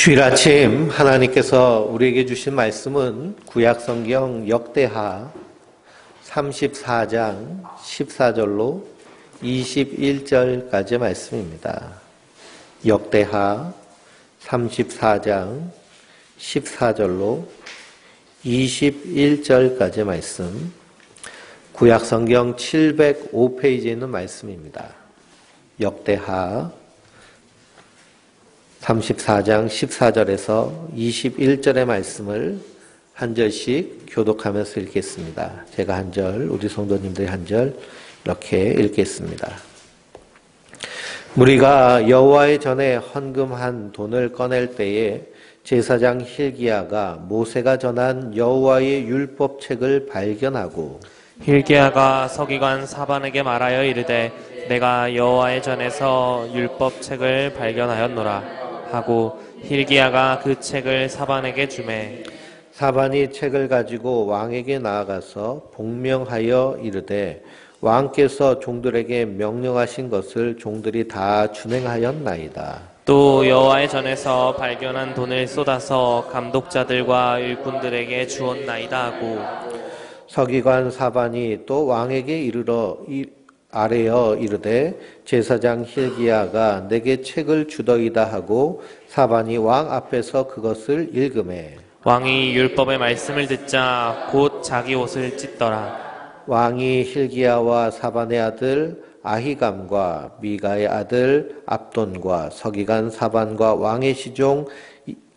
주일 아침 하나님께서 우리에게 주신 말씀은 구약성경 역대하 34장 14절로 21절까지의 말씀입니다. 역대하 34장 14절로 21절까지의 말씀, 구약성경 705페이지에 있는 말씀입니다. 역대하 34장 14절에서 21절의 말씀을 한 절씩 교독하면서 읽겠습니다. 제가 한 절, 우리 성도님들이 한 절 이렇게 읽겠습니다. 무리가 여호와의 전에 헌금한 돈을 꺼낼 때에 제사장 힐기야가 모세가 전한 여호와의 율법책을 발견하고, 힐기야가 서기관 사반에게 말하여 이르되 내가 여호와의 전에서 율법책을 발견하였노라 하고 힐기야가 그 책을 사반에게 주매, 사반이 책을 가지고 왕에게 나아가서 복명하여 이르되 왕께서 종들에게 명령하신 것을 종들이 다 준행하였나이다. 또 여호와의 전에서 발견한 돈을 쏟아서 감독자들과 일꾼들에게 주었나이다 하고, 서기관 사반이 또 왕에게 아뢰어 이르되 제사장 힐기야가 내게 책을 주더이다 하고 사반이 왕 앞에서 그것을 읽으매, 왕이 율법의 말씀을 듣자 곧 자기 옷을 찢더라. 왕이 힐기야와 사반의 아들 아히감과 미가의 아들 압돈과 서기관 사반과 왕의 시종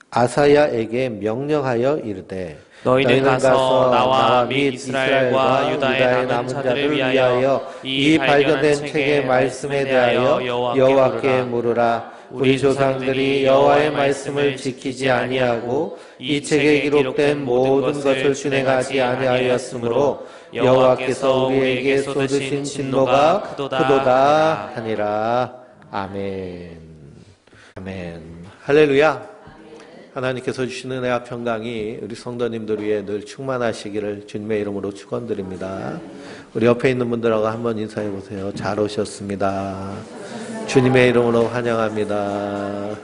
아사야에게 명령하여 이르되 너희는 가서 나와 및 이스라엘과 유다의 남은 자들을 위하여 이 발견된 책의 말씀에 대하여 여호와께 물으라. 우리 조상들이 여호와의 말씀을 지키지 아니하고 이 책에 기록된 모든 것을 준행하지 아니하였으므로 여호와께서 우리에게 쏟으신 진노가 크도다 하니라. 아멘. 아멘. 할렐루야. 하나님께서 주시는 은혜와 평강이 우리 성도님들 위해 늘 충만하시기를 주님의 이름으로 축원드립니다. 우리 옆에 있는 분들하고 한번 인사해 보세요. 잘 오셨습니다. 주님의 이름으로 환영합니다.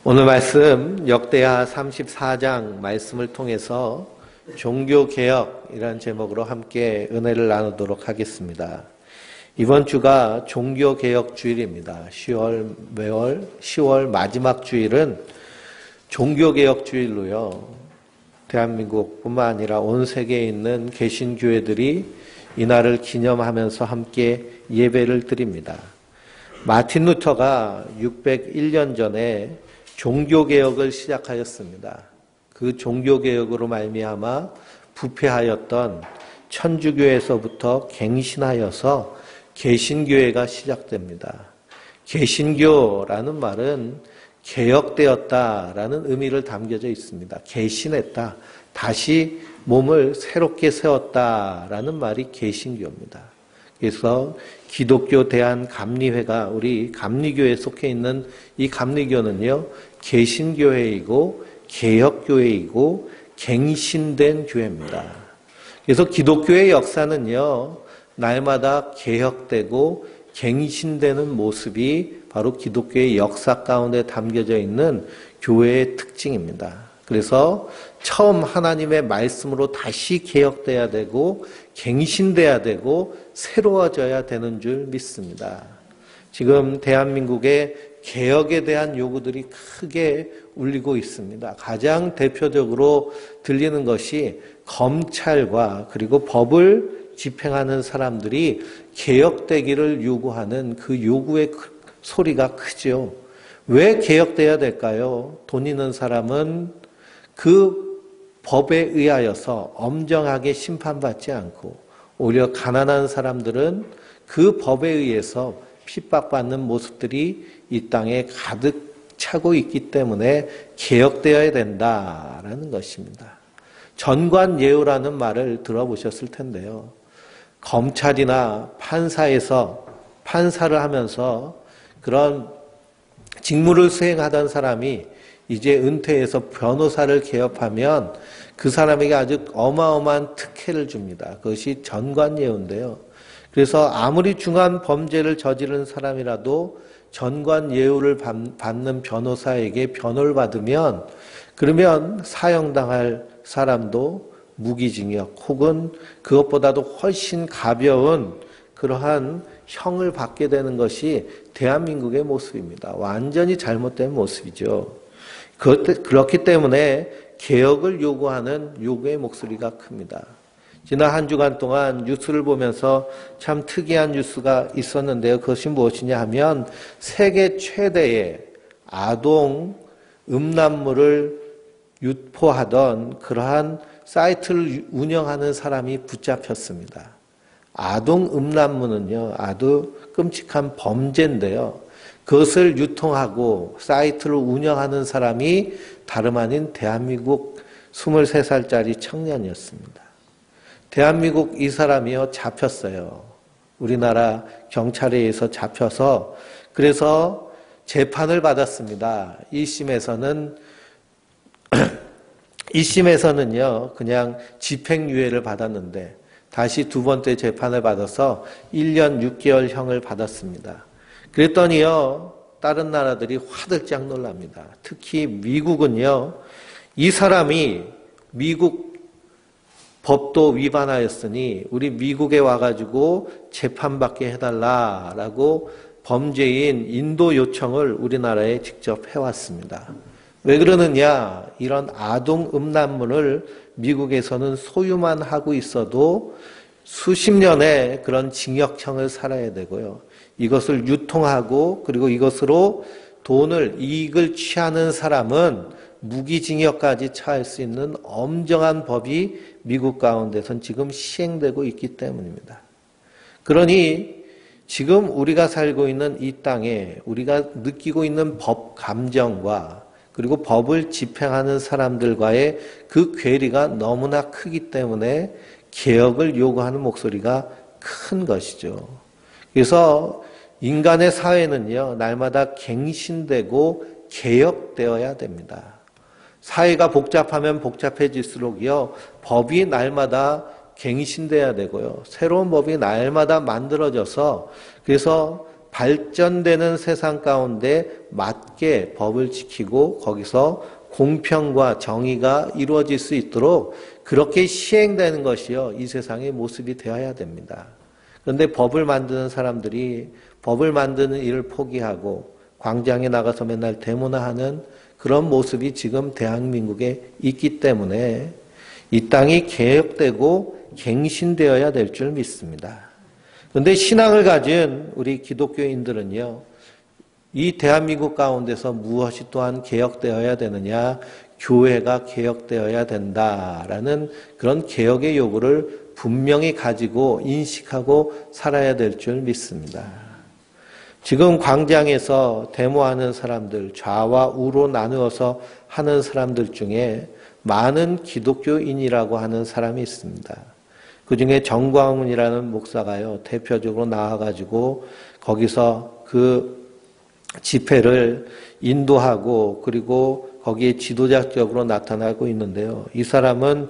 오늘 말씀 역대하 34장 말씀을 통해서 종교개혁이라는 제목으로 함께 은혜를 나누도록 하겠습니다. 이번 주가 종교개혁 주일입니다. 10월 마지막 주일은 종교개혁 주일로요. 대한민국뿐만 아니라 온 세계에 있는 개신교회들이 이날을 기념하면서 함께 예배를 드립니다. 마틴 루터가 601년 전에 종교개혁을 시작하였습니다. 그 종교개혁으로 말미암아 부패하였던 천주교에서부터 갱신하여서 개신교회가 시작됩니다. 개신교라는 말은 개혁되었다라는 의미를 담겨져 있습니다. 개신했다, 다시 몸을 새롭게 세웠다라는 말이 개신교입니다. 그래서 기독교 대한감리회가 우리 감리교에 속해 있는 이 감리교는요, 개신교회이고 개혁교회이고 갱신된 교회입니다. 그래서 기독교의 역사는요, 날마다 개혁되고 갱신되는 모습이 바로 기독교의 역사 가운데 담겨져 있는 교회의 특징입니다. 그래서 처음 하나님의 말씀으로 다시 개혁돼야 되고 갱신돼야 되고 새로워져야 되는 줄 믿습니다. 지금 대한민국의 개혁에 대한 요구들이 크게 울리고 있습니다. 가장 대표적으로 들리는 것이 검찰과 그리고 법을 집행하는 사람들이 개혁되기를 요구하는 그 요구의 소리가 크죠. 왜 개혁돼야 될까요? 돈 있는 사람은 그 법에 의하여서 엄정하게 심판받지 않고 오히려 가난한 사람들은 그 법에 의해서 핍박받는 모습들이 이 땅에 가득 차고 있기 때문에 개혁되어야 된다라는 것입니다. 전관예우라는 말을 들어보셨을 텐데요. 검찰이나 판사에서 판사를 하면서 그런 직무를 수행하던 사람이 이제 은퇴해서 변호사를 개업하면 그 사람에게 아주 어마어마한 특혜를 줍니다. 그것이 전관예우인데요. 그래서 아무리 중한 범죄를 저지른 사람이라도 전관 예우를 받는 변호사에게 변호를 받으면 그러면 사형당할 사람도 무기징역 혹은 그것보다도 훨씬 가벼운 그러한 형을 받게 되는 것이 대한민국의 모습입니다. 완전히 잘못된 모습이죠. 그렇기 때문에 개혁을 요구하는 요구의 목소리가 큽니다. 지난 한 주간 동안 뉴스를 보면서 참 특이한 뉴스가 있었는데요. 그것이 무엇이냐 하면 세계 최대의 아동 음란물을 유포하던 그러한 사이트를 운영하는 사람이 붙잡혔습니다. 아동 음란물은요, 아주 끔찍한 범죄인데요. 그것을 유통하고 사이트를 운영하는 사람이 다름 아닌 대한민국 23살짜리 청년이었습니다. 대한민국 이 사람이요, 잡혔어요. 우리나라 경찰에 의해서 잡혀서 그래서 재판을 받았습니다. 1심에서는요, 그냥 집행유예를 받았는데 다시 두 번째 재판을 받아서 1년 6개월 형을 받았습니다. 그랬더니요, 다른 나라들이 화들짝 놀랍니다. 특히 미국은요, 이 사람이 미국 법도 위반하였으니 우리 미국에 와가지고 재판받게 해달라라고 범죄인 인도 요청을 우리나라에 직접 해왔습니다. 왜 그러느냐? 이런 아동 음란물을 미국에서는 소유만 하고 있어도 수십 년의 그런 징역형을 살아야 되고요. 이것을 유통하고 그리고 이것으로 이익을 취하는 사람은 무기징역까지 처할 수 있는 엄정한 법이 미국 가운데선 지금 시행되고 있기 때문입니다. 그러니 지금 우리가 살고 있는 이 땅에 우리가 느끼고 있는 법 감정과 그리고 법을 집행하는 사람들과의 그 괴리가 너무나 크기 때문에 개혁을 요구하는 목소리가 큰 것이죠. 그래서 인간의 사회는요, 날마다 갱신되고 개혁되어야 됩니다. 사회가 복잡하면 복잡해질수록요, 법이 날마다 갱신돼야 되고요. 새로운 법이 날마다 만들어져서 그래서 발전되는 세상 가운데 맞게 법을 지키고 거기서 공평과 정의가 이루어질 수 있도록 그렇게 시행되는 것이요, 이 세상의 모습이 되어야 됩니다. 그런데 법을 만드는 사람들이 법을 만드는 일을 포기하고 광장에 나가서 맨날 데모나 하는 그런 모습이 지금 대한민국에 있기 때문에 이 땅이 개혁되고 갱신되어야 될 줄 믿습니다. 그런데 신앙을 가진 우리 기독교인들은요, 이 대한민국 가운데서 무엇이 또한 개혁되어야 되느냐, 교회가 개혁되어야 된다라는 그런 개혁의 요구를 분명히 가지고 인식하고 살아야 될 줄 믿습니다. 지금 광장에서 데모하는 사람들, 좌와 우로 나누어서 하는 사람들 중에 많은 기독교인이라고 하는 사람이 있습니다. 그 중에 정광훈이라는 목사가요, 대표적으로 나와가지고 거기서 그 집회를 인도하고 그리고 거기에 지도자적으로 나타나고 있는데요. 이 사람은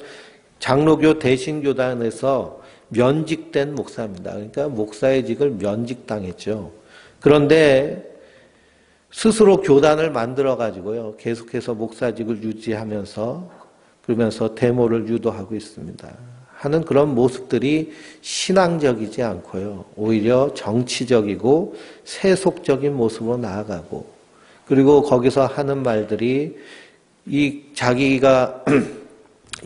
장로교 대신교단에서 면직된 목사입니다. 그러니까 목사의 직을 면직당했죠. 그런데 스스로 교단을 만들어가지고요, 계속해서 목사직을 유지하면서 그러면서 데모를 유도하고 있습니다. 하는 그런 모습들이 신앙적이지 않고요, 오히려 정치적이고 세속적인 모습으로 나아가고, 그리고 거기서 하는 말들이 이 자기가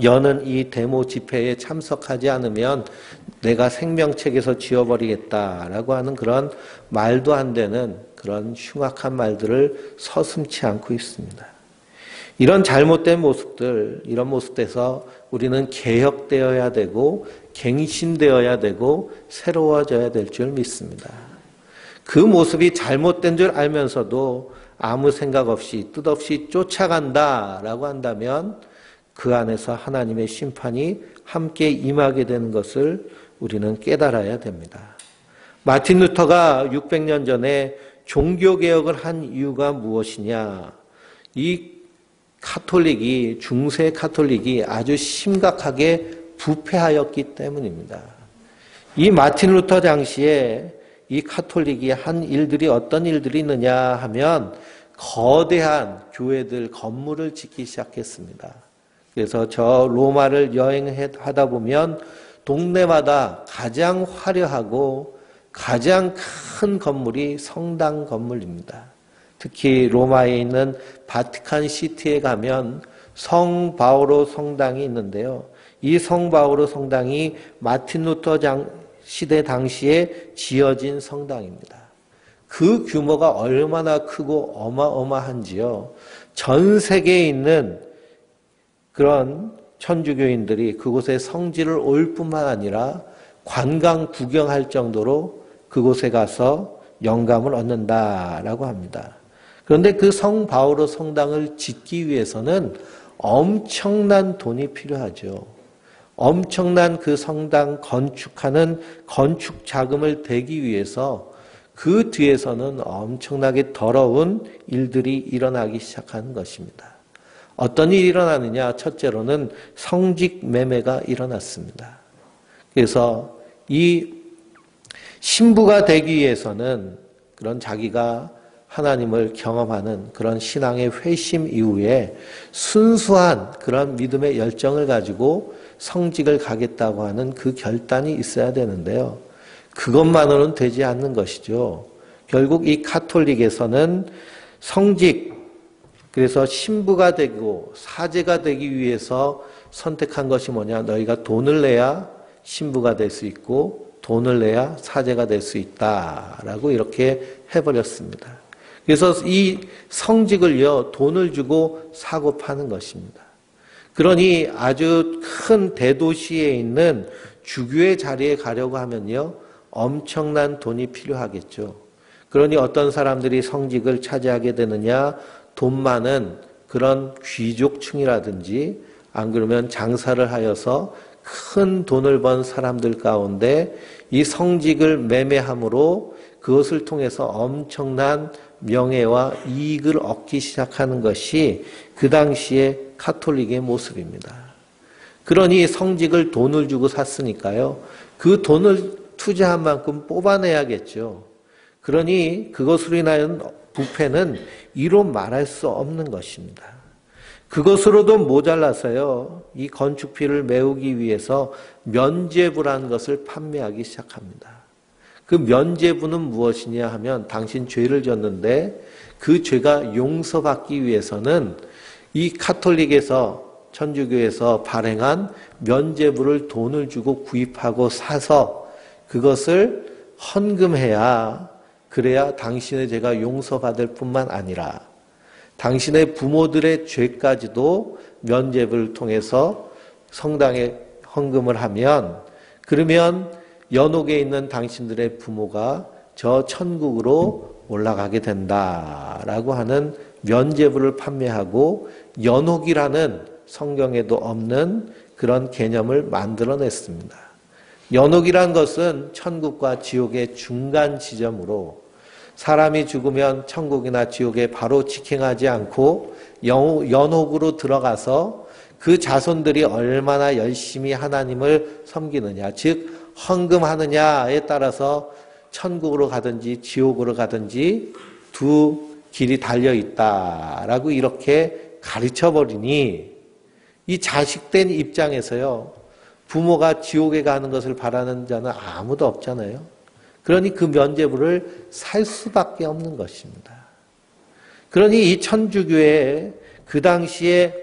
여는 이 데모 집회에 참석하지 않으면 내가 생명책에서 지워버리겠다라고 하는 그런 말도 안 되는 그런 흉악한 말들을 서슴지 않고 있습니다. 이런 잘못된 모습들, 이런 모습에서 우리는 개혁되어야 되고 갱신되어야 되고 새로워져야 될 줄 믿습니다. 그 모습이 잘못된 줄 알면서도 아무 생각 없이 뜻없이 쫓아간다라고 한다면 그 안에서 하나님의 심판이 함께 임하게 되는 것을 우리는 깨달아야 됩니다. 마틴 루터가 600년 전에 종교개혁을 한 이유가 무엇이냐? 이 카톨릭이, 중세 카톨릭이 아주 심각하게 부패하였기 때문입니다. 이 마틴 루터 당시에 이 카톨릭이 한 일들이 어떤 일들이 있느냐 하면 거대한 교회들 건물을 짓기 시작했습니다. 그래서 저 로마를 여행하다 보면 동네마다 가장 화려하고 가장 큰 건물이 성당 건물입니다. 특히 로마에 있는 바티칸 시티에 가면 성 바오로 성당이 있는데요. 이 성 바오로 성당이 마틴 루터 시대 당시에 지어진 성당입니다. 그 규모가 얼마나 크고 어마어마한지요. 전 세계에 있는 그런 천주교인들이 그곳에 성지를 올 뿐만 아니라 관광 구경할 정도로 그곳에 가서 영감을 얻는다라고 합니다. 그런데 그 성 바오로 성당을 짓기 위해서는 엄청난 돈이 필요하죠. 엄청난 그 성당 건축하는 건축 자금을 대기 위해서 그 뒤에서는 엄청나게 더러운 일들이 일어나기 시작하는 것입니다. 어떤 일이 일어나느냐? 첫째로는 성직 매매가 일어났습니다. 그래서 이 신부가 되기 위해서는 그런 자기가 하나님을 경험하는 그런 신앙의 회심 이후에 순수한 그런 믿음의 열정을 가지고 성직을 가겠다고 하는 그 결단이 있어야 되는데요. 그것만으로는 되지 않는 것이죠. 결국 이 카톨릭에서는 성직, 그래서 신부가 되고 사제가 되기 위해서 선택한 것이 뭐냐? 너희가 돈을 내야 신부가 될 수 있고 돈을 내야 사제가 될 수 있다라고 이렇게 해버렸습니다. 그래서 이 성직을요, 돈을 주고 사고 파는 것입니다. 그러니 아주 큰 대도시에 있는 주교의 자리에 가려고 하면요, 엄청난 돈이 필요하겠죠. 그러니 어떤 사람들이 성직을 차지하게 되느냐? 돈 많은 그런 귀족층이라든지 안 그러면 장사를 하여서 큰 돈을 번 사람들 가운데 이 성직을 매매함으로 그것을 통해서 엄청난 명예와 이익을 얻기 시작하는 것이 그 당시의 카톨릭의 모습입니다. 그러니 성직을 돈을 주고 샀으니까요, 그 돈을 투자한 만큼 뽑아내야겠죠. 그러니 그것으로 인하여 부패는 이로 말할 수 없는 것입니다. 그것으로도 모자라서요, 이 건축비를 메우기 위해서 면죄부라는 것을 판매하기 시작합니다. 그 면죄부는 무엇이냐 하면 당신 죄를 졌는데 그 죄가 용서받기 위해서는 이 카톨릭에서 천주교에서 발행한 면죄부를 돈을 주고 구입하고 사서 그것을 헌금해야 그래야 당신의 죄가 용서받을 뿐만 아니라 당신의 부모들의 죄까지도 면죄부를 통해서 성당에 헌금을 하면 그러면 연옥에 있는 당신들의 부모가 저 천국으로 올라가게 된다라고 하는 면죄부를 판매하고 연옥이라는 성경에도 없는 그런 개념을 만들어냈습니다. 연옥이란 것은 천국과 지옥의 중간 지점으로 사람이 죽으면 천국이나 지옥에 바로 직행하지 않고 연옥으로 들어가서 그 자손들이 얼마나 열심히 하나님을 섬기느냐, 즉 헌금하느냐에 따라서 천국으로 가든지 지옥으로 가든지 두 길이 달려있다라고 이렇게 가르쳐버리니 이 자식된 입장에서요, 부모가 지옥에 가는 것을 바라는 자는 아무도 없잖아요. 그러니 그 면죄부를 살 수밖에 없는 것입니다. 그러니 이 천주교의 그 당시에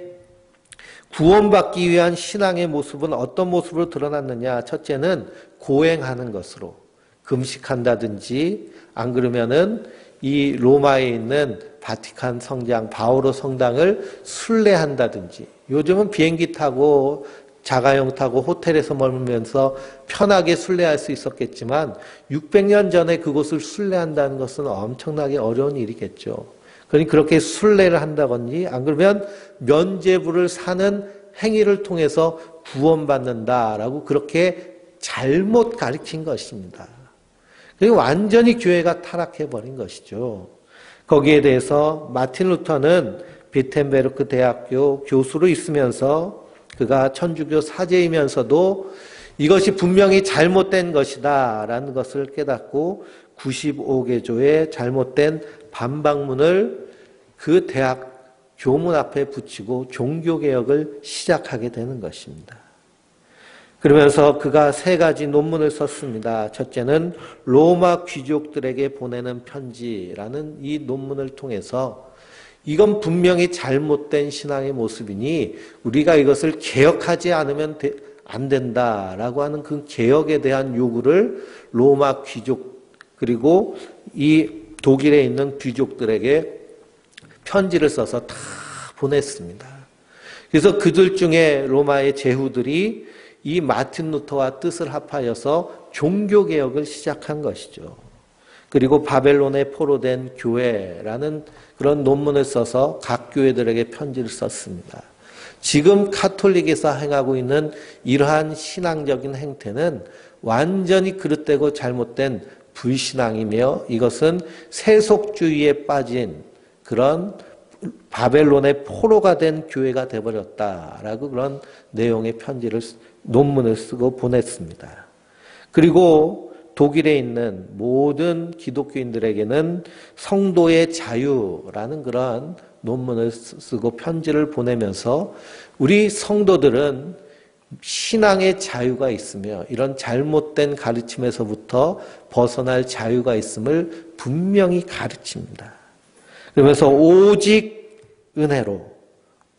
구원받기 위한 신앙의 모습은 어떤 모습으로 드러났느냐? 첫째는 고행하는 것으로 금식한다든지 안 그러면은 이 로마에 있는 바티칸 성당, 바오로 성당을 순례한다든지 요즘은 비행기 타고 자가용 타고 호텔에서 머물면서 편하게 순례할 수 있었겠지만 600년 전에 그곳을 순례한다는 것은 엄청나게 어려운 일이겠죠. 그러니 그렇게 순례를 한다든지 안 그러면 면죄부를 사는 행위를 통해서 구원받는다라고 그렇게 잘못 가르친 것입니다. 그리고 완전히 교회가 타락해버린 것이죠. 거기에 대해서 마틴 루터는 비텐베르크 대학교 교수로 있으면서 그가 천주교 사제이면서도 이것이 분명히 잘못된 것이다 라는 것을 깨닫고 95개조의 잘못된 반박문을 그 대학 교문 앞에 붙이고 종교개혁을 시작하게 되는 것입니다. 그러면서 그가 3가지 논문을 썼습니다. 첫째는 로마 귀족들에게 보내는 편지라는 이 논문을 통해서 이건 분명히 잘못된 신앙의 모습이니 우리가 이것을 개혁하지 않으면 안 된다라고 하는 그 개혁에 대한 요구를 로마 귀족 그리고 이 독일에 있는 귀족들에게 편지를 써서 다 보냈습니다. 그래서 그들 중에 로마의 제후들이 이 마틴 루터와 뜻을 합하여서 종교개혁을 시작한 것이죠. 그리고 바벨론에 포로된 교회라는 그런 논문을 써서 각 교회들에게 편지를 썼습니다. 지금 카톨릭에서 행하고 있는 이러한 신앙적인 행태는 완전히 그릇되고 잘못된 불신앙이며 이것은 세속주의에 빠진 그런 바벨론의 포로가 된 교회가 되어버렸다라고 그런 내용의 편지를 논문을 쓰고 보냈습니다. 그리고 독일에 있는 모든 기독교인들에게는 성도의 자유라는 그런 논문을 쓰고 편지를 보내면서 우리 성도들은 신앙의 자유가 있으며 이런 잘못된 가르침에서부터 벗어날 자유가 있음을 분명히 가르칩니다. 그러면서 오직 은혜로,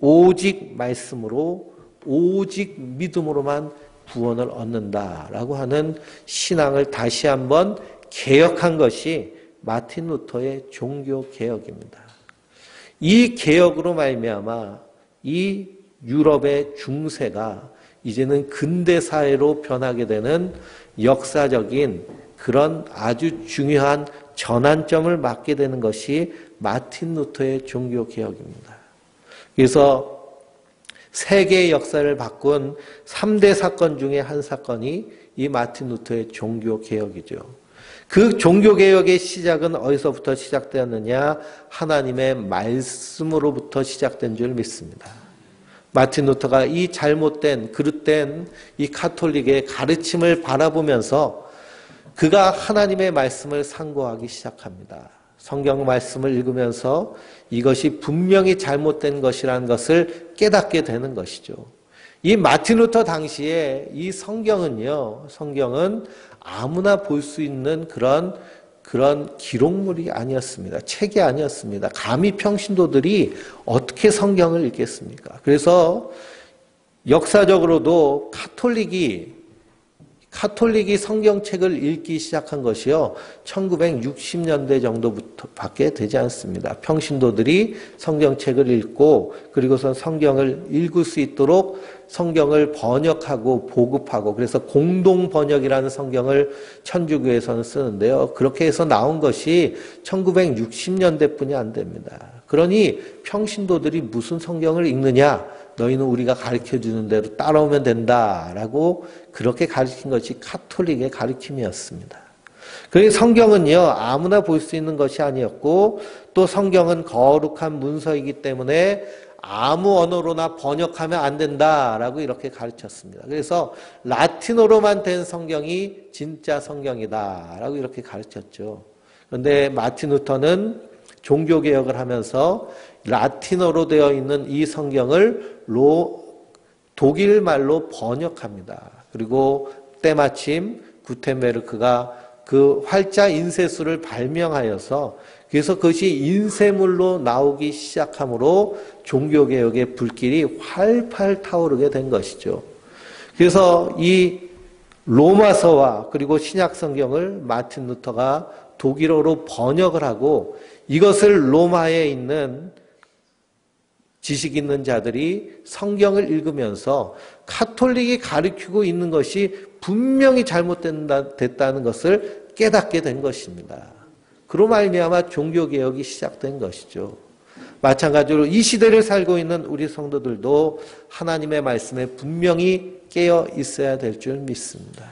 오직 말씀으로, 오직 믿음으로만 구원을 얻는다라고 하는 신앙을 다시 한번 개혁한 것이 마틴 루터의 종교 개혁입니다. 이 개혁으로 말미암아 이 유럽의 중세가 이제는 근대 사회로 변하게 되는 역사적인 그런 아주 중요한 전환점을 맞게 되는 것이 마틴 루터의 종교 개혁입니다. 그래서 세계의 역사를 바꾼 3대 사건 중에 한 사건이 이 마틴 루터의 종교 개혁이죠. 그 종교 개혁의 시작은 어디서부터 시작되었느냐? 하나님의 말씀으로부터 시작된 줄 믿습니다. 마틴 루터가 이 잘못된 그릇된 이 가톨릭의 가르침을 바라보면서 그가 하나님의 말씀을 상고하기 시작합니다. 성경 말씀을 읽으면서 이것이 분명히 잘못된 것이라는 것을 깨닫게 되는 것이죠. 이 마틴 루터 당시에 이 성경은 아무나 볼 수 있는 그런 기록물이 아니었습니다. 책이 아니었습니다. 감히 평신도들이 어떻게 성경을 읽겠습니까? 그래서 역사적으로도 카톨릭이 성경책을 읽기 시작한 것이요 1960년대 정도부터 밖에 되지 않습니다. 평신도들이 성경책을 읽고 그리고선 성경을 읽을 수 있도록 성경을 번역하고 보급하고 그래서 공동 번역이라는 성경을 천주교에서는 쓰는데요. 그렇게 해서 나온 것이 1960년대뿐이 안 됩니다. 그러니 평신도들이 무슨 성경을 읽느냐? 너희는 우리가 가르쳐주는 대로 따라오면 된다라고 그렇게 가르친 것이 카톨릭의 가르침이었습니다. 그래서 성경은요 아무나 볼 수 있는 것이 아니었고 또 성경은 거룩한 문서이기 때문에 아무 언어로나 번역하면 안 된다라고 이렇게 가르쳤습니다. 그래서 라틴어로만 된 성경이 진짜 성경이다라고 이렇게 가르쳤죠. 그런데 마틴 루터는 종교개혁을 하면서 라틴어로 되어 있는 이 성경을 독일 말로 번역합니다. 그리고 때마침 구텐베르크가 그 활자 인쇄술을 발명하여서 그래서 그것이 인쇄물로 나오기 시작하므로 종교개혁의 불길이 활팔 타오르게 된 것이죠. 그래서 이 로마서와 그리고 신약성경을 마틴 루터가 독일어로 번역을 하고 이것을 로마에 있는 지식 있는 자들이 성경을 읽으면서 카톨릭이 가르치고 있는 것이 분명히 잘못됐다는 것을 깨닫게 된 것입니다. 그로 말미암아 종교개혁이 시작된 것이죠. 마찬가지로 이 시대를 살고 있는 우리 성도들도 하나님의 말씀에 분명히 깨어 있어야 될 줄 믿습니다.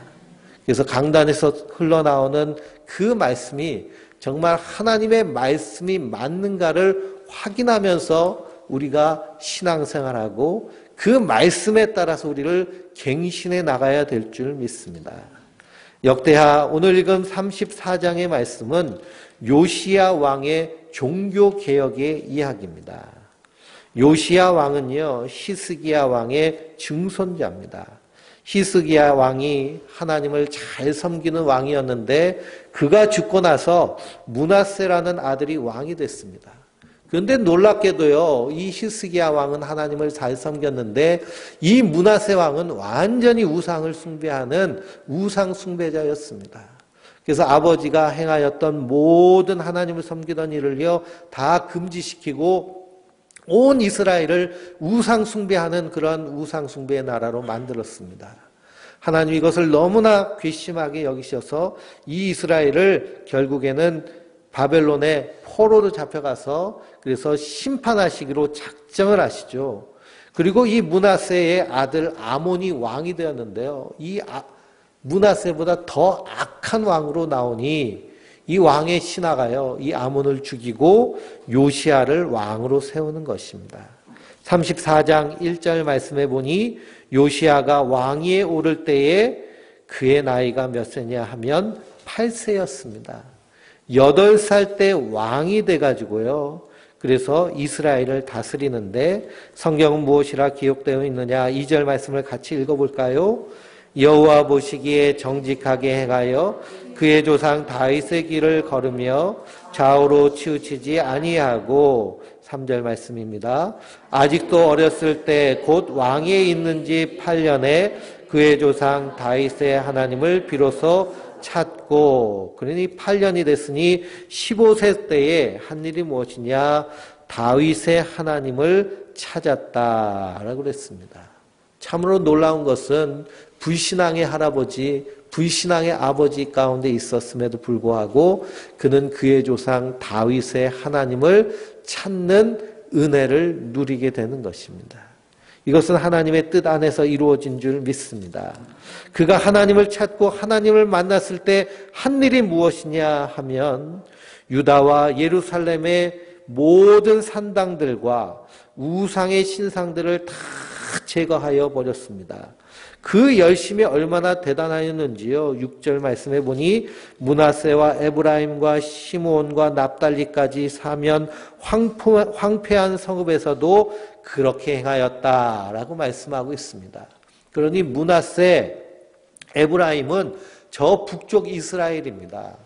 그래서 강단에서 흘러나오는 그 말씀이 정말 하나님의 말씀이 맞는가를 확인하면서 우리가 신앙생활하고 그 말씀에 따라서 우리를 갱신해 나가야 될 줄 믿습니다. 역대하 오늘 읽은 34장의 말씀은 요시야 왕의 종교개혁의 이야기입니다. 요시야 왕은요, 히스기야 왕의 증손자입니다. 히스기야 왕이 하나님을 잘 섬기는 왕이었는데 그가 죽고 나서 므낫세라는 아들이 왕이 됐습니다. 그런데 놀랍게도요, 이 히스기야 왕은 하나님을 잘 섬겼는데 이 므낫세 왕은 완전히 우상을 숭배하는 우상 숭배자였습니다. 그래서 아버지가 행하였던 모든 하나님을 섬기던 일을요 다 금지시키고 온 이스라엘을 우상 숭배하는 그런 우상 숭배의 나라로 만들었습니다. 하나님 이것을 너무나 괘씸하게 여기셔서 이 이스라엘을 결국에는 바벨론의 포로로 잡혀가서 그래서 심판하시기로 작정을 하시죠. 그리고 이 므낫세의 아들 아몬이 왕이 되었는데요. 이 므낫세보다 더 악한 왕으로 나오니 이 왕의 신하가요, 이 아몬을 죽이고 요시야를 왕으로 세우는 것입니다. 34장 1절 말씀에 보니 요시야가 왕위에 오를 때에 그의 나이가 몇 세냐 하면 8세였습니다. 8살 때 왕이 돼가지고요. 그래서 이스라엘을 다스리는데 성경은 무엇이라 기록되어 있느냐? 2절 말씀을 같이 읽어볼까요? 여호와 보시기에 정직하게 행하여 그의 조상 다윗의 길을 걸으며 좌우로 치우치지 아니하고 3절 말씀입니다. 아직도 어렸을 때 곧 왕위에 있는 지 8년에 그의 조상 다윗의 하나님을 비로소 찾고 그러니 8년이 됐으니 15세 때에 한 일이 무엇이냐? 다윗의 하나님을 찾았다라고 그랬습니다. 참으로 놀라운 것은 불신앙의 할아버지, 불신앙의 아버지 가운데 있었음에도 불구하고 그는 그의 조상 다윗의 하나님을 찾는 은혜를 누리게 되는 것입니다. 이것은 하나님의 뜻 안에서 이루어진 줄 믿습니다. 그가 하나님을 찾고 하나님을 만났을 때 한 일이 무엇이냐 하면 유다와 예루살렘의 모든 산당들과 우상의 신상들을 다 제거하여 버렸습니다. 그 열심이 얼마나 대단하였는지요. 6절 말씀해 보니 므낫세와 에브라임과 시므온과 납달리까지 사면 황폐한 성읍에서도 그렇게 행하였다라고 말씀하고 있습니다. 그러니 므낫세, 에브라임은 저 북쪽 이스라엘입니다.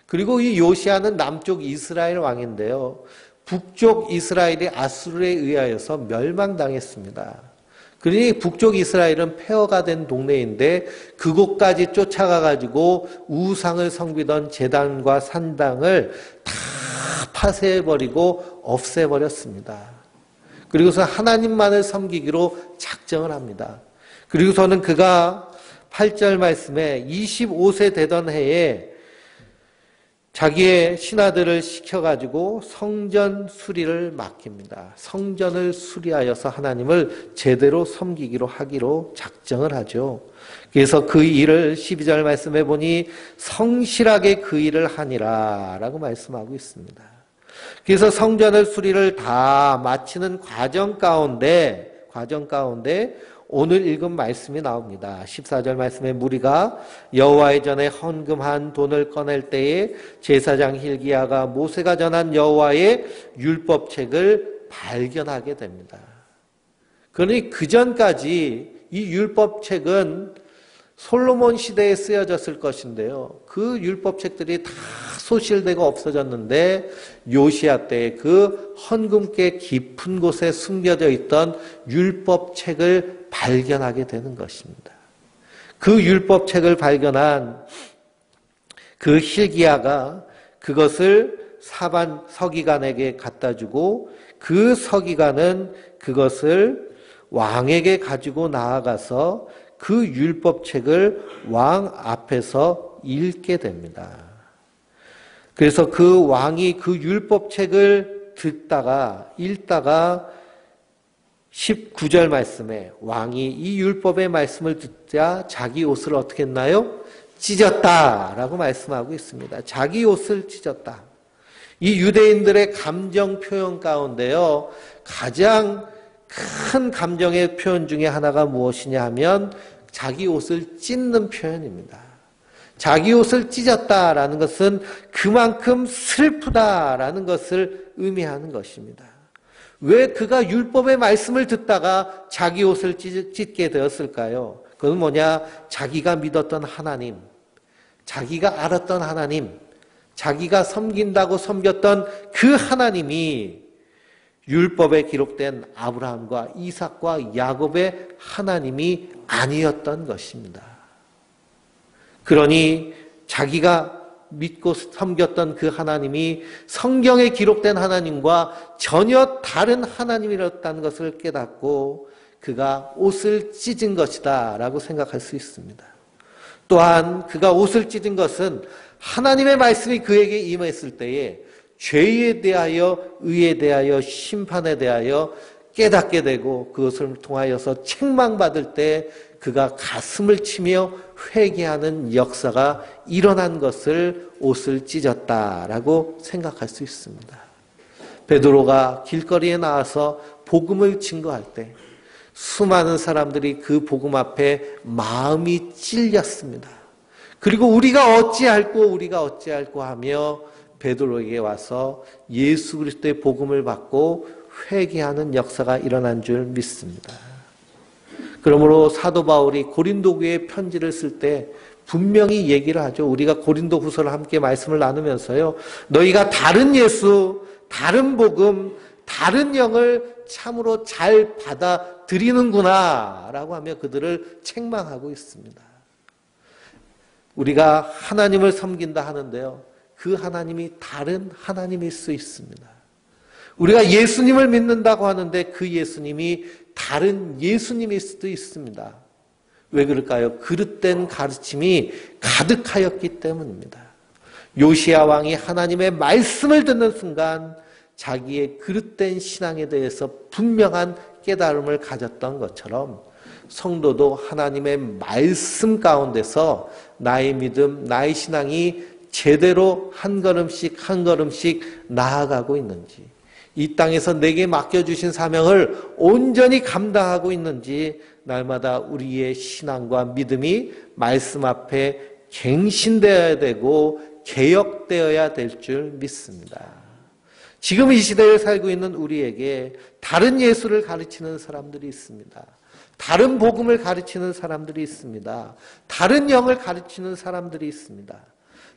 그리고 이 요시야는 남쪽 이스라엘 왕인데요. 북쪽 이스라엘이 아수르에 의하여서 멸망당했습니다. 그러니 북쪽 이스라엘은 폐허가 된 동네인데 그곳까지 쫓아가가지고 우상을 섬기던 제단과 산당을 다 파쇄해버리고 없애버렸습니다. 그리고서 하나님만을 섬기기로 작정을 합니다. 그리고서는 그가 8절 말씀에 25세 되던 해에 자기의 신하들을 시켜가지고 성전 수리를 맡깁니다. 성전을 수리하여서 하나님을 제대로 섬기기로 하기로 작정을 하죠. 그래서 그 일을 12절 말씀해 보니 성실하게 그 일을 하니라 라고 말씀하고 있습니다. 그래서 성전을 수리를 다 마치는 과정 가운데 오늘 읽은 말씀이 나옵니다. 14절 말씀에 무리가 여호와의 전에 헌금한 돈을 꺼낼 때에 제사장 hil기야가 모세가 전한 여호와의 율법책을 발견하게 됩니다. 그러니 그 전까지 이 율법책은 솔로몬 시대에 쓰여졌을 것인데요. 그 율법책들이 다 소실되고 없어졌는데 요시야 때 그 헌금계 깊은 곳에 숨겨져 있던 율법책을 발견하게 되는 것입니다. 그 율법책을 발견한 그 hil기야가 그것을 사반 서기관에게 갖다 주고 그 서기관은 그것을 왕에게 가지고 나아가서 그 율법책을 왕 앞에서 읽게 됩니다. 그래서 그 왕이 그 율법책을 읽다가 19절 말씀에 왕이 이 율법의 말씀을 듣자 자기 옷을 어떻게 했나요? 찢었다라고 말씀하고 있습니다. 자기 옷을 찢었다. 이 유대인들의 감정 표현 가운데요. 가장 큰 감정의 표현 중에 하나가 무엇이냐 하면 자기 옷을 찢는 표현입니다. 자기 옷을 찢었다라는 것은 그만큼 슬프다라는 것을 의미하는 것입니다. 왜 그가 율법의 말씀을 듣다가 자기 옷을 찢게 되었을까요? 그건 뭐냐? 자기가 믿었던 하나님, 자기가 알았던 하나님, 자기가 섬긴다고 섬겼던 그 하나님이 율법에 기록된 아브라함과 이삭과 야곱의 하나님이 아니었던 것입니다. 그러니 자기가 믿고 섬겼던 그 하나님이 성경에 기록된 하나님과 전혀 다른 하나님이었다는 것을 깨닫고 그가 옷을 찢은 것이다 라고 생각할 수 있습니다. 또한 그가 옷을 찢은 것은 하나님의 말씀이 그에게 임했을 때에 죄에 대하여, 의에 대하여, 심판에 대하여 깨닫게 되고 그것을 통하여서 책망받을 때 그가 가슴을 치며 회개하는 역사가 일어난 것을 옷을 찢었다라고 생각할 수 있습니다. 베드로가 길거리에 나와서 복음을 증거할 때 수많은 사람들이 그 복음 앞에 마음이 찔렸습니다. 그리고 우리가 어찌할꼬 하며 베드로에게 와서 예수 그리스도의 복음을 받고 회개하는 역사가 일어난 줄 믿습니다. 그러므로 사도 바울이 고린도 교회에 편지를 쓸 때 분명히 얘기를 하죠. 우리가 고린도 후서를 함께 말씀을 나누면서요. 너희가 다른 예수, 다른 복음, 다른 영을 참으로 잘 받아들이는구나 라고 하며 그들을 책망하고 있습니다. 우리가 하나님을 섬긴다 하는데요. 그 하나님이 다른 하나님일 수 있습니다. 우리가 예수님을 믿는다고 하는데 그 예수님이 다른 예수님일 수도 있습니다. 왜 그럴까요? 그릇된 가르침이 가득하였기 때문입니다. 요시야 왕이 하나님의 말씀을 듣는 순간 자기의 그릇된 신앙에 대해서 분명한 깨달음을 가졌던 것처럼 성도도 하나님의 말씀 가운데서 나의 믿음, 나의 신앙이 제대로 한 걸음씩 한 걸음씩 나아가고 있는지, 이 땅에서 내게 맡겨주신 사명을 온전히 감당하고 있는지 날마다 우리의 신앙과 믿음이 말씀 앞에 갱신되어야 되고 개혁되어야 될 줄 믿습니다. 지금 이 시대에 살고 있는 우리에게 다른 예수를 가르치는 사람들이 있습니다. 다른 복음을 가르치는 사람들이 있습니다. 다른 영을 가르치는 사람들이 있습니다.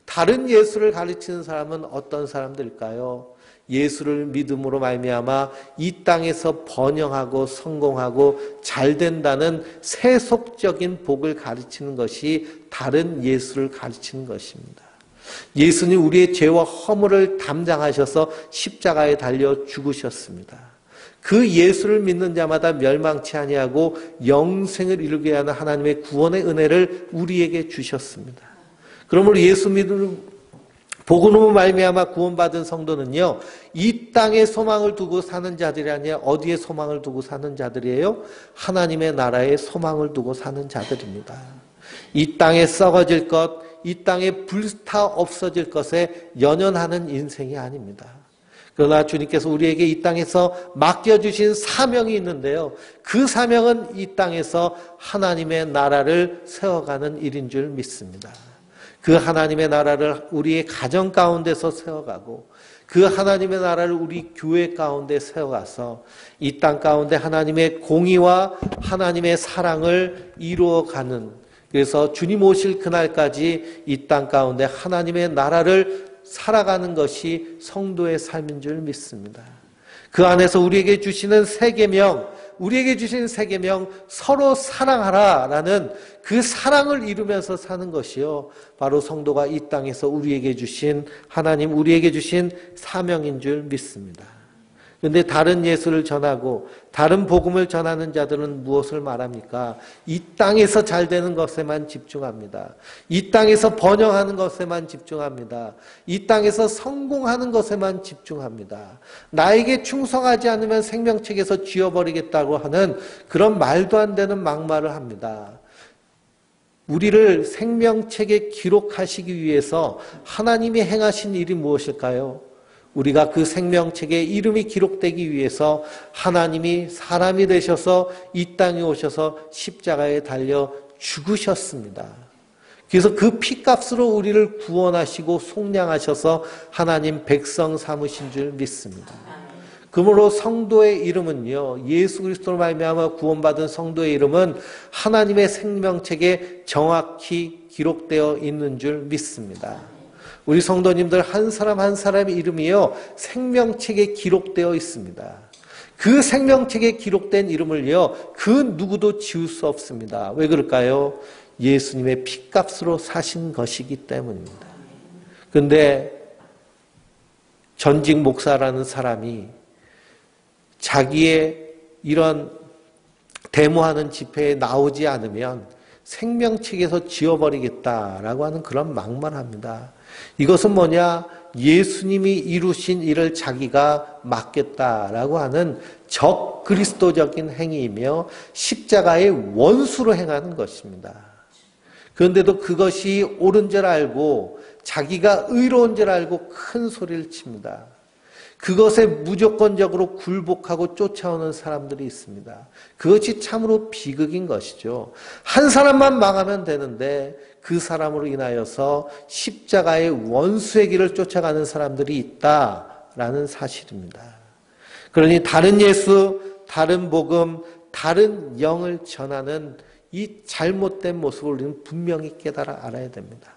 다른 예수를 가르치는 사람은 어떤 사람들일까요? 예수를 믿음으로 말미암아 이 땅에서 번영하고 성공하고 잘 된다는 세속적인 복을 가르치는 것이 다른 예수를 가르치는 것입니다. 예수님 우리의 죄와 허물을 담당하셔서 십자가에 달려 죽으셨습니다. 그 예수를 믿는 자마다 멸망치 아니하고 영생을 이루게 하는 하나님의 구원의 은혜를 우리에게 주셨습니다. 그러므로 예수 믿음 복음으로 말미암아 구원받은 성도는요, 이 땅에 소망을 두고 사는 자들이 아니라 어디에 소망을 두고 사는 자들이에요? 하나님의 나라에 소망을 두고 사는 자들입니다. 이 땅에 썩어질 것, 이 땅에 불타 없어질 것에 연연하는 인생이 아닙니다. 그러나 주님께서 우리에게 이 땅에서 맡겨주신 사명이 있는데요. 그 사명은 이 땅에서 하나님의 나라를 세워가는 일인 줄 믿습니다. 그 하나님의 나라를 우리의 가정 가운데서 세워가고 그 하나님의 나라를 우리 교회 가운데 세워가서 이 땅 가운데 하나님의 공의와 하나님의 사랑을 이루어가는, 그래서 주님 오실 그날까지 이 땅 가운데 하나님의 나라를 살아가는 것이 성도의 삶인 줄 믿습니다. 그 안에서 우리에게 주시는 새 계명, 우리에게 주신 새 계명 서로 사랑하라라는 그 사랑을 이루면서 사는 것이요, 바로 성도가 이 땅에서 우리에게 주신 하나님 우리에게 주신 사명인 줄 믿습니다. 그런데 다른 예수를 전하고 다른 복음을 전하는 자들은 무엇을 말합니까? 이 땅에서 잘 되는 것에만 집중합니다. 이 땅에서 번영하는 것에만 집중합니다. 이 땅에서 성공하는 것에만 집중합니다. 나에게 충성하지 않으면 생명책에서 쥐어버리겠다고 하는 그런 말도 안 되는 막말을 합니다. 우리를 생명책에 기록하시기 위해서 하나님이 행하신 일이 무엇일까요? 우리가 그 생명책에 이름이 기록되기 위해서 하나님이 사람이 되셔서 이 땅에 오셔서 십자가에 달려 죽으셨습니다. 그래서 그 피값으로 우리를 구원하시고 속량하셔서 하나님 백성 삼으신 줄 믿습니다. 그러므로 성도의 이름은요, 예수 그리스도로 말미암아 구원받은 성도의 이름은 하나님의 생명책에 정확히 기록되어 있는 줄 믿습니다. 우리 성도님들 한 사람 한 사람의 이름이요, 생명책에 기록되어 있습니다. 그 생명책에 기록된 이름을요, 그 누구도 지울 수 없습니다. 왜 그럴까요? 예수님의 피값으로 사신 것이기 때문입니다. 그런데 전직 목사라는 사람이 자기의 이런 데모하는 집회에 나오지 않으면 생명책에서 지워버리겠다라고 하는 그런 막말합니다. 이것은 뭐냐? 예수님이 이루신 일을 자기가 맡겠다라고 하는 적 그리스도적인 행위이며 십자가의 원수로 행하는 것입니다. 그런데도 그것이 옳은 줄 알고 자기가 의로운 줄 알고 큰 소리를 칩니다. 그것에 무조건적으로 굴복하고 쫓아오는 사람들이 있습니다. 그것이 참으로 비극인 것이죠. 한 사람만 망하면 되는데 그 사람으로 인하여서 십자가의 원수의 길을 쫓아가는 사람들이 있다라는 사실입니다. 그러니 다른 예수, 다른 복음, 다른 영을 전하는 이 잘못된 모습을 우리는 분명히 깨달아 알아야 됩니다.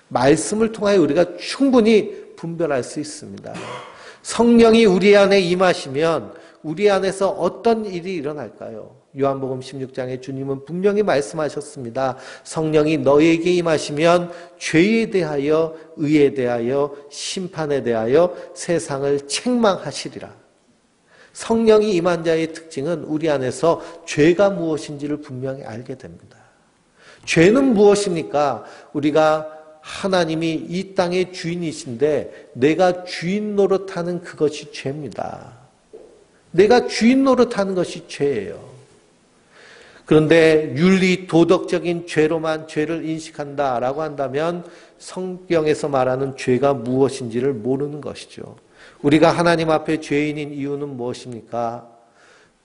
말씀을 통하여 우리가 충분히 분별할 수 있습니다. 성령이 우리 안에 임하시면 우리 안에서 어떤 일이 일어날까요? 요한복음 16장에 주님은 분명히 말씀하셨습니다. 성령이 너희에게 임하시면 죄에 대하여, 의에 대하여, 심판에 대하여 세상을 책망하시리라. 성령이 임한 자의 특징은 우리 안에서 죄가 무엇인지를 분명히 알게 됩니다. 죄는 무엇입니까? 우리가 하나님이 이 땅의 주인이신데 내가 주인 노릇하는 그것이 죄입니다. 내가 주인 노릇하는 것이 죄예요. 그런데 윤리 도덕적인 죄로만 죄를 인식한다라고 한다면 성경에서 말하는 죄가 무엇인지를 모르는 것이죠. 우리가 하나님 앞에 죄인인 이유는 무엇입니까?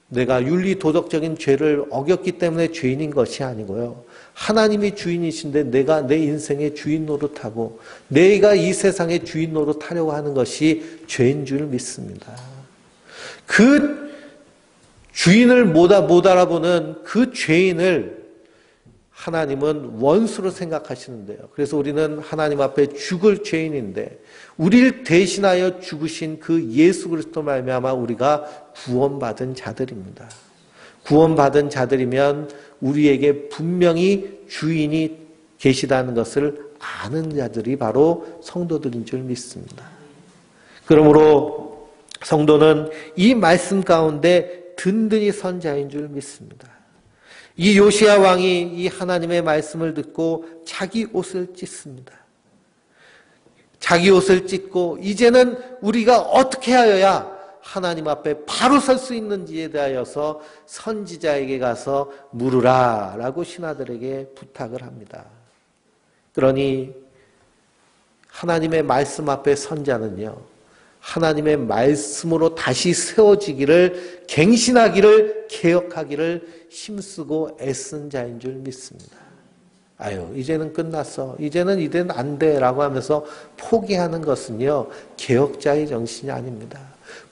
내가 윤리 도덕적인 죄를 어겼기 때문에 죄인인 것이 아니고요. 하나님이 주인이신데 내가 내 인생의 주인 노릇하고 내가 이 세상의 주인 노릇하려고 하는 것이 죄인 줄 믿습니다. 그 주인을 못 알아보는 그 죄인을 하나님은 원수로 생각하시는데요. 그래서 우리는 하나님 앞에 죽을 죄인인데 우리를 대신하여 죽으신 그 예수 그리스도 말미암아 우리가 구원받은 자들입니다. 구원받은 자들이면 우리에게 분명히 주인이 계시다는 것을 아는 자들이 바로 성도들인 줄 믿습니다. 그러므로 성도는 이 말씀 가운데 든든히 선 자인 줄 믿습니다. 이 요시야 왕이 이 하나님의 말씀을 듣고 자기 옷을 찢습니다. 자기 옷을 찢고 이제는 우리가 어떻게 하여야 하나님 앞에 바로 설 수 있는지에 대하여서 선지자에게 가서 물으라 라고 신하들에게 부탁을 합니다. 그러니 하나님의 말씀 앞에 선자는요, 하나님의 말씀으로 다시 세워지기를, 갱신하기를, 개혁하기를 힘쓰고 애쓴 자인 줄 믿습니다. 아유, 이제는 끝났어. 이제는 안 돼. 라고 하면서 포기하는 것은요, 개혁자의 정신이 아닙니다.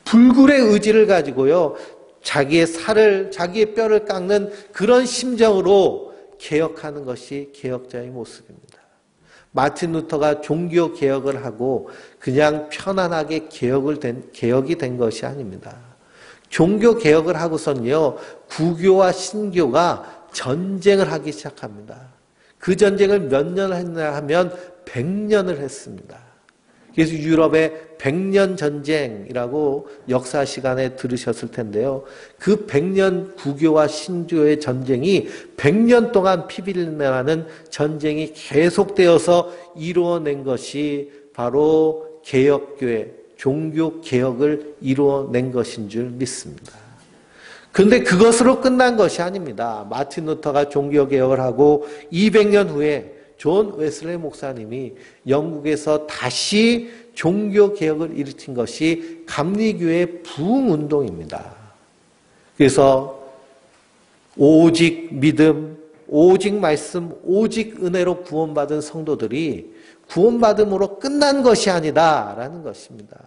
불굴의 의지를 가지고요, 자기의 뼈를 깎는 그런 심정으로 개혁하는 것이 개혁자의 모습입니다. 마틴 루터가 종교 개혁을 하고 그냥 편안하게 개혁이 된 것이 아닙니다. 종교 개혁을 하고선요, 구교와 신교가 전쟁을 하기 시작합니다. 그 전쟁을 몇 년을 했나 하면 100년을 했습니다. 그래서 유럽의 100년 전쟁이라고 역사 시간에 들으셨을 텐데요. 그 100년 구교와 신교의 전쟁이 100년 동안 피비린내라는 전쟁이 계속되어서 이루어낸 것이 바로 개혁교회, 종교 개혁을 이루어낸 것인 줄 믿습니다. 그런데 그것으로 끝난 것이 아닙니다. 마틴 루터가 종교 개혁을 하고 200년 후에 존 웨슬레이 목사님이 영국에서 다시 종교 개혁을 일으킨 것이 감리교회 부흥운동입니다. 그래서 오직 믿음, 오직 말씀, 오직 은혜로 구원받은 성도들이 구원받음으로 끝난 것이 아니다라는 것입니다.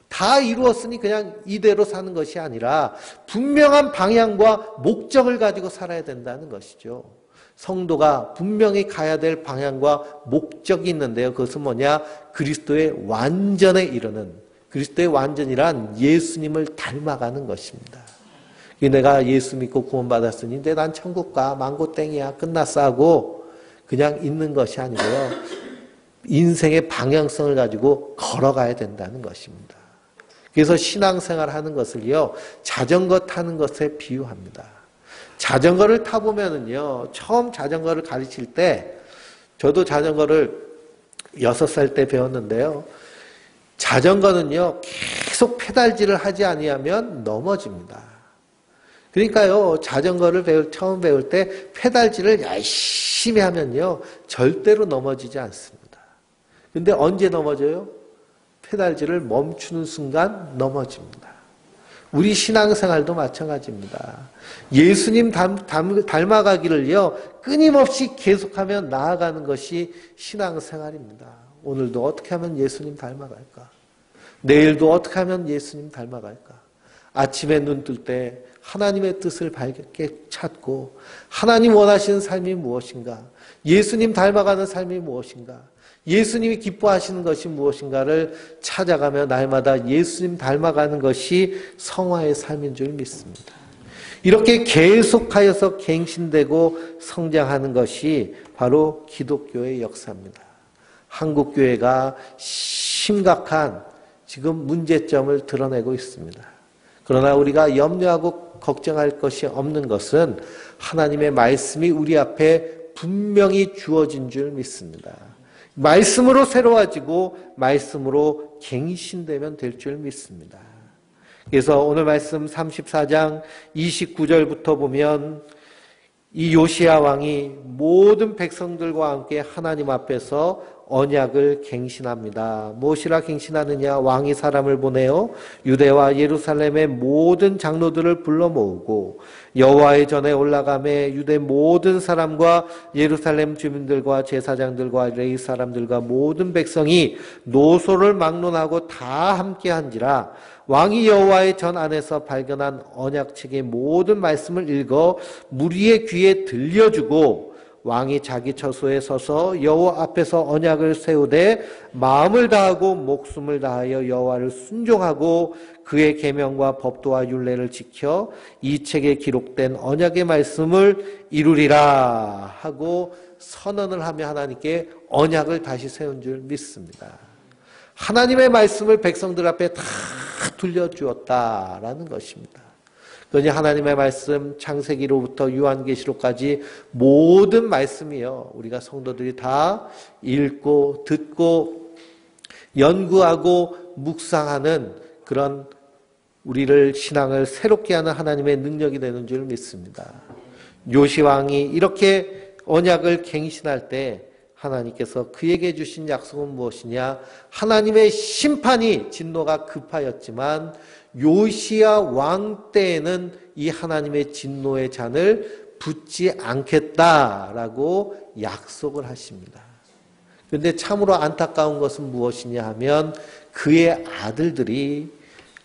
다 이루었으니 그냥 이대로 사는 것이 아니라 분명한 방향과 목적을 가지고 살아야 된다는 것이죠. 성도가 분명히 가야 될 방향과 목적이 있는데요. 그것은 뭐냐? 그리스도의 완전에 이르는, 그리스도의 완전이란 예수님을 닮아가는 것입니다. 내가 예수 믿고 구원받았으니 이제 난 천국 가, 망고 땡이야, 끝났어 하고 그냥 있는 것이 아니고요. 인생의 방향성을 가지고 걸어가야 된다는 것입니다. 그래서 신앙생활 하는 것을요, 자전거 타는 것에 비유합니다. 자전거를 타보면은요, 처음 자전거를 가르칠 때, 저도 자전거를 6살 때 배웠는데요, 자전거는요, 계속 페달질을 하지 아니하면 넘어집니다. 그러니까요, 자전거를 처음 배울 때 페달질을 열심히 하면요, 절대로 넘어지지 않습니다. 근데 언제 넘어져요? 페달질을 멈추는 순간 넘어집니다. 우리 신앙생활도 마찬가지입니다. 예수님 닮아가기를요, 끊임없이 계속하며 나아가는 것이 신앙생활입니다. 오늘도 어떻게 하면 예수님 닮아갈까? 내일도 어떻게 하면 예수님 닮아갈까? 아침에 눈 뜰 때 하나님의 뜻을 밝게 찾고 하나님 원하시는 삶이 무엇인가? 예수님 닮아가는 삶이 무엇인가? 예수님이 기뻐하시는 것이 무엇인가를 찾아가며 날마다 예수님 닮아가는 것이 성화의 삶인 줄 믿습니다. 이렇게 계속하여서 갱신되고 성장하는 것이 바로 기독교의 역사입니다. 한국 교회가 심각한 지금 문제점을 드러내고 있습니다. 그러나 우리가 염려하고 걱정할 것이 없는 것은 하나님의 말씀이 우리 앞에 분명히 주어진 줄 믿습니다. 말씀으로 새로워지고 말씀으로 갱신되면 될 줄 믿습니다. 그래서 오늘 말씀 34장 29절부터 보면 이 요시야 왕이 모든 백성들과 함께 하나님 앞에서 언약을 갱신합니다. 무엇이라 갱신하느냐? 왕이 사람을 보내어 유대와 예루살렘의 모든 장로들을 불러 모으고 여호와의 전에 올라가매 유대 모든 사람과 예루살렘 주민들과 제사장들과 레위 사람들과 모든 백성이 노소를 막론하고 다 함께한지라. 왕이 여호와의 전 안에서 발견한 언약책의 모든 말씀을 읽어 무리의 귀에 들려주고 왕이 자기 처소에 서서 여호와 앞에서 언약을 세우되 마음을 다하고 목숨을 다하여 여호와를 순종하고 그의 계명과 법도와 율례를 지켜 이 책에 기록된 언약의 말씀을 이루리라 하고 선언을 하며 하나님께 언약을 다시 세운 줄 믿습니다. 하나님의 말씀을 백성들 앞에 다 들려주었다라는 것입니다. 그러니 하나님의 말씀 창세기로부터 요한계시록까지 모든 말씀이요, 우리가 성도들이 다 읽고 듣고 연구하고 묵상하는 그런 우리를 신앙을 새롭게 하는 하나님의 능력이 되는 줄 믿습니다. 요시왕이 이렇게 언약을 갱신할 때 하나님께서 그에게 주신 약속은 무엇이냐? 하나님의 심판이 진노가 급하였지만 요시야 왕 때에는 이 하나님의 진노의 잔을 붓지 않겠다라고 약속을 하십니다. 그런데 참으로 안타까운 것은 무엇이냐 하면 그의 아들들이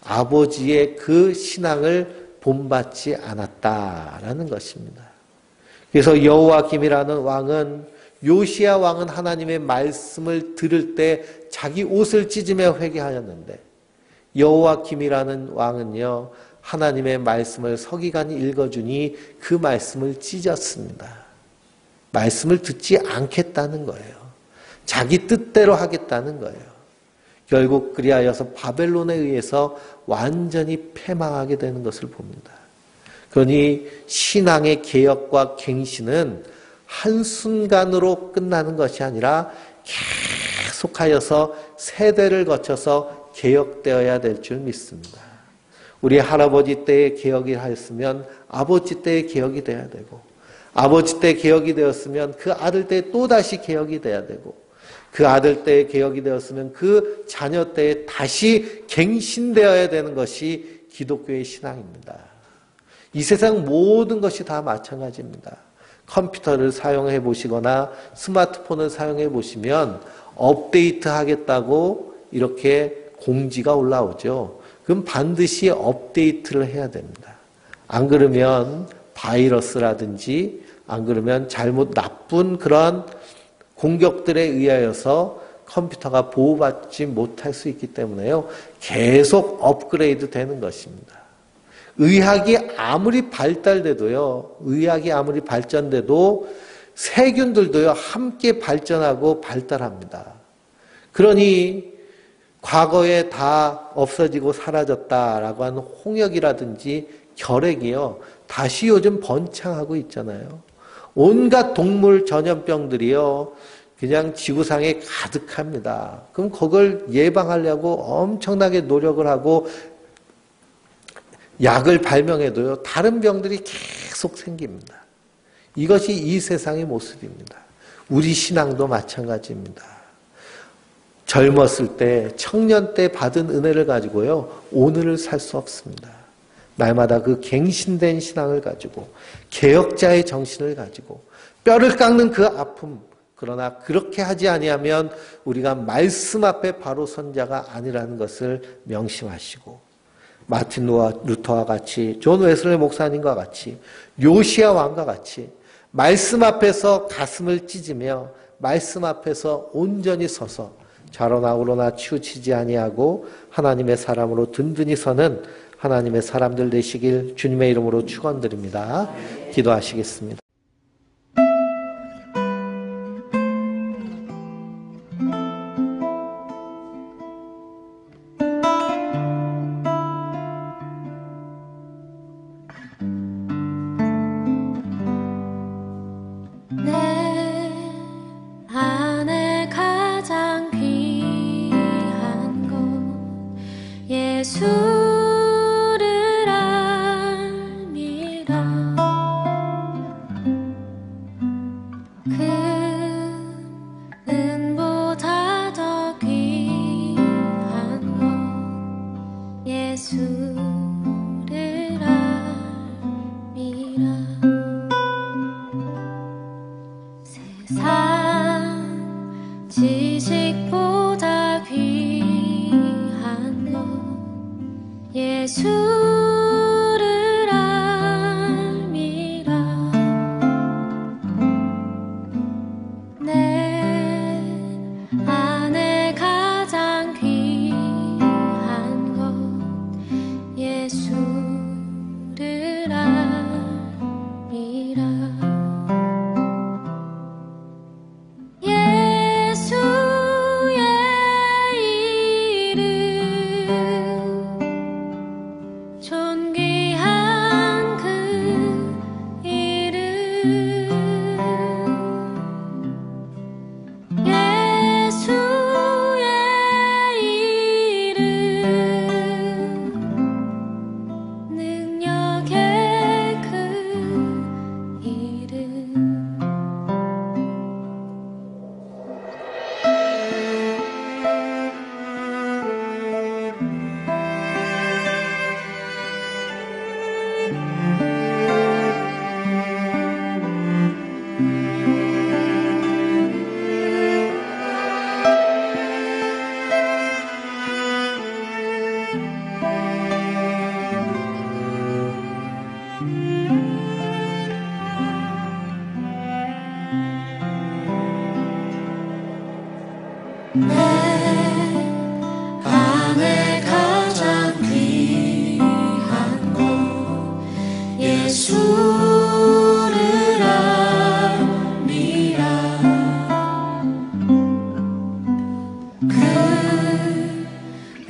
아버지의 그 신앙을 본받지 않았다라는 것입니다. 그래서 여호와김이라는 왕은 요시야 왕은 하나님의 말씀을 들을 때 자기 옷을 찢으며 회개하였는데 여호와김이라는 왕은요, 하나님의 말씀을 서기관이 읽어주니 그 말씀을 찢었습니다. 말씀을 듣지 않겠다는 거예요. 자기 뜻대로 하겠다는 거예요. 결국 그리하여서 바벨론에 의해서 완전히 패망하게 되는 것을 봅니다. 그러니 신앙의 개혁과 갱신은 한순간으로 끝나는 것이 아니라 계속하여서 세대를 거쳐서 개혁되어야 될 줄 믿습니다. 우리 할아버지 때의 개혁이 하였으면 아버지 때의 개혁이 되어야 되고, 아버지 때 개혁이 되었으면 그 아들 때 또다시 개혁이 되어야 되고, 그 아들 때의 개혁이 되었으면 그 자녀 때에 다시 갱신되어야 되는 것이 기독교의 신앙입니다. 이 세상 모든 것이 다 마찬가지입니다. 컴퓨터를 사용해 보시거나 스마트폰을 사용해 보시면 업데이트 하겠다고 이렇게 공지가 올라오죠. 그럼 반드시 업데이트를 해야 됩니다. 안 그러면 바이러스라든지 안 그러면 잘못 나쁜 그런 공격들에 의하여서 컴퓨터가 보호받지 못할 수 있기 때문에요. 계속 업그레이드 되는 것입니다. 의학이 아무리 발달돼도요. 의학이 아무리 발전돼도 세균들도요. 함께 발전하고 발달합니다. 그러니 과거에 다 없어지고 사라졌다라고 하는 홍역이라든지 결핵이요. 다시 요즘 번창하고 있잖아요. 온갖 동물 전염병들이요. 그냥 지구상에 가득합니다. 그럼 그걸 예방하려고 엄청나게 노력을 하고 약을 발명해도요. 다른 병들이 계속 생깁니다. 이것이 이 세상의 모습입니다. 우리 신앙도 마찬가지입니다. 젊었을 때, 청년 때 받은 은혜를 가지고요. 오늘을 살 수 없습니다. 날마다 그 갱신된 신앙을 가지고 개혁자의 정신을 가지고 뼈를 깎는 그 아픔, 그러나 그렇게 하지 아니하면 우리가 말씀 앞에 바로 선 자가 아니라는 것을 명심하시고 마틴 루터와 같이 존 웨슬리 목사님과 같이 요시야 왕과 같이 말씀 앞에서 가슴을 찢으며 말씀 앞에서 온전히 서서 좌로나 우로나 치우치지 아니하고 하나님의 사람으로 든든히 서는 하나님의 사람들 되시길 주님의 이름으로 축원드립니다. 기도하시겠습니다. 지식보다 귀한 것 예수를 알미라. 내 안에 가장 귀한 것 예수를 알미라. 내 안에 가장 귀한 것 예수를 알미라. 그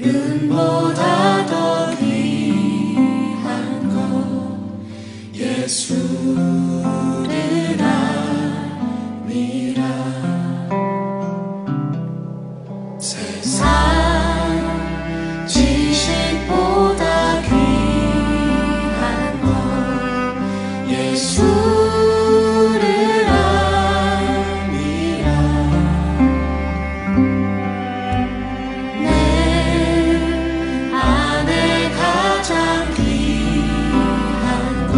은보다 더 귀한 것 예수를 알미라. 세상 지식보다 귀한 것 예수를 알미라. 내 안에 가장 귀한 것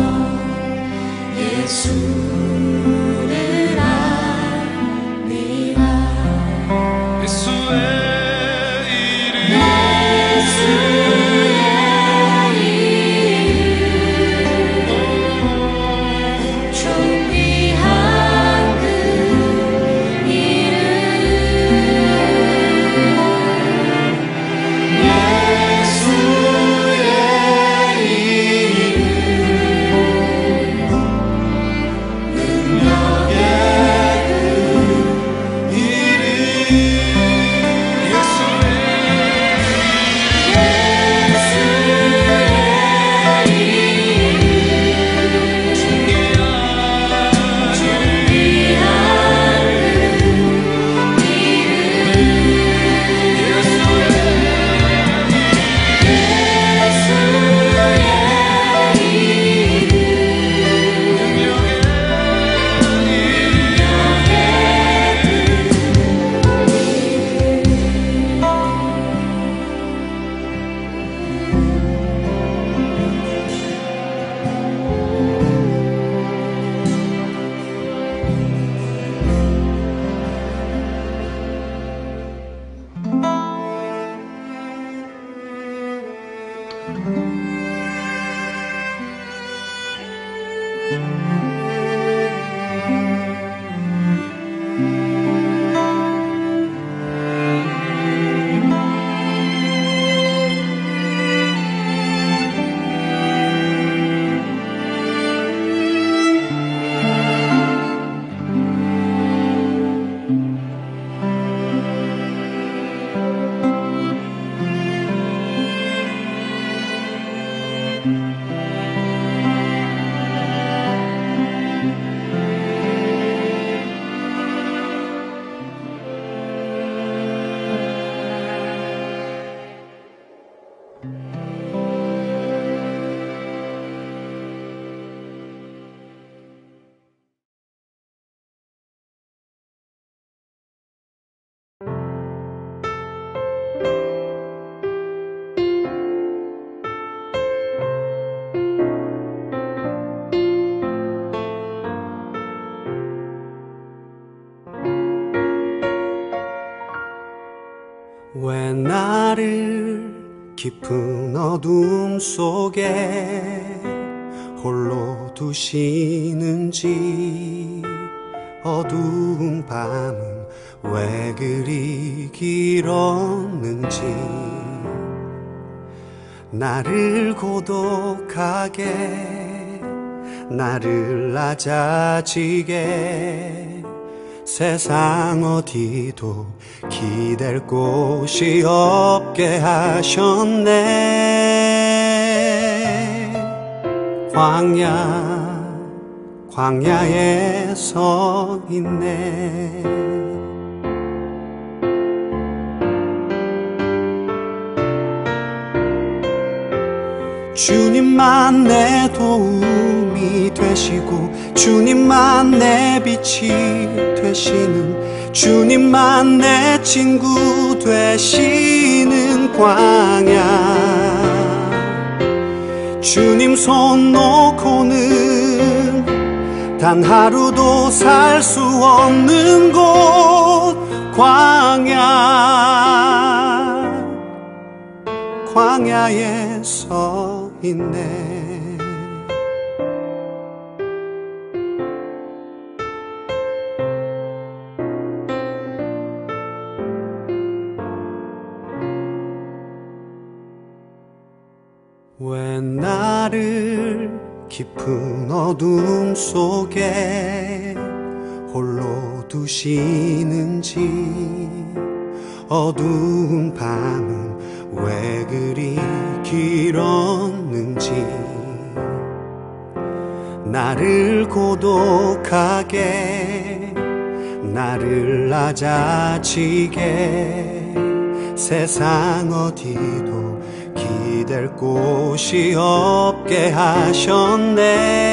어둠 속에 홀로 두시는지, 어두운 밤은 왜 그리 길었는지, 나를 고독하게, 나를 낮아지게, 세상 어디도 기댈 곳이 없게 하셨네. 광야에 서 있네. 주님만 내 도움이 되시고, 주님만 내 빛이 되시는, 주님만 내 친구 되시는 광야. 주님 손 놓고는 단 하루도 살 수 없는 곳, 광야에 서 있네. 왜 나를 깊은 어둠 속에 홀로 두시는지, 어두운 밤은 왜 그리 길었는지, 나를 고독하게, 나를 낮아지게, 세상 어디도 기댈 곳이 없게 하셨네.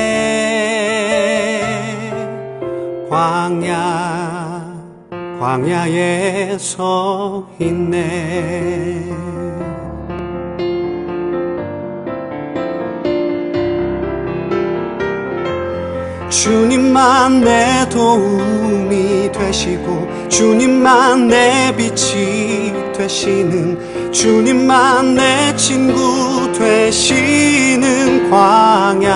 광야에 서 있네. 주님만 내 도움이 되시고, 주님만 내 빛이 되시는, 주님만 내 친구 되시는 광야.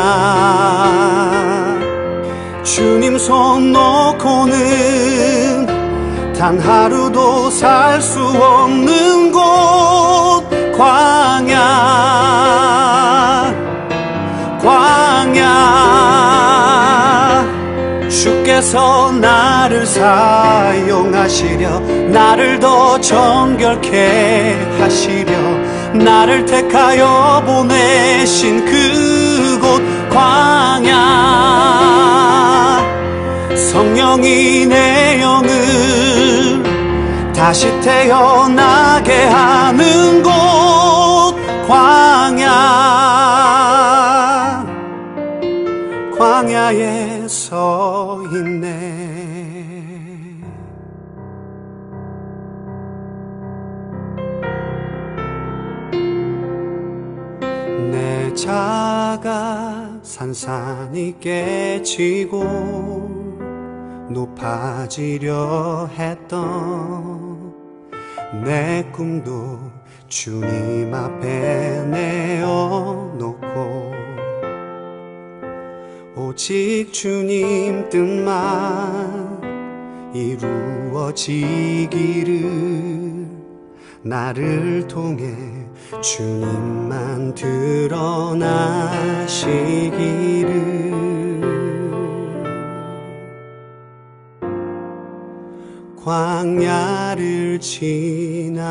주님 손 놓고는 단 하루도 살 수 없는 곳, 광야. 주께서 나를 사용하시려, 나를 더 정결케 하시려, 나를 택하여 보내신 그곳 광야. 성령이 내 영을 다시 태어나게 하는 곳, 광야에 서 있네. 내 자가 산산이 깨지고 높아지려 했던 내 꿈도 주님 앞에 내어놓고, 오직 주님 뜻만 이루어지기를, 나를 통해 주님만 드러나시기를. 광야를 지나며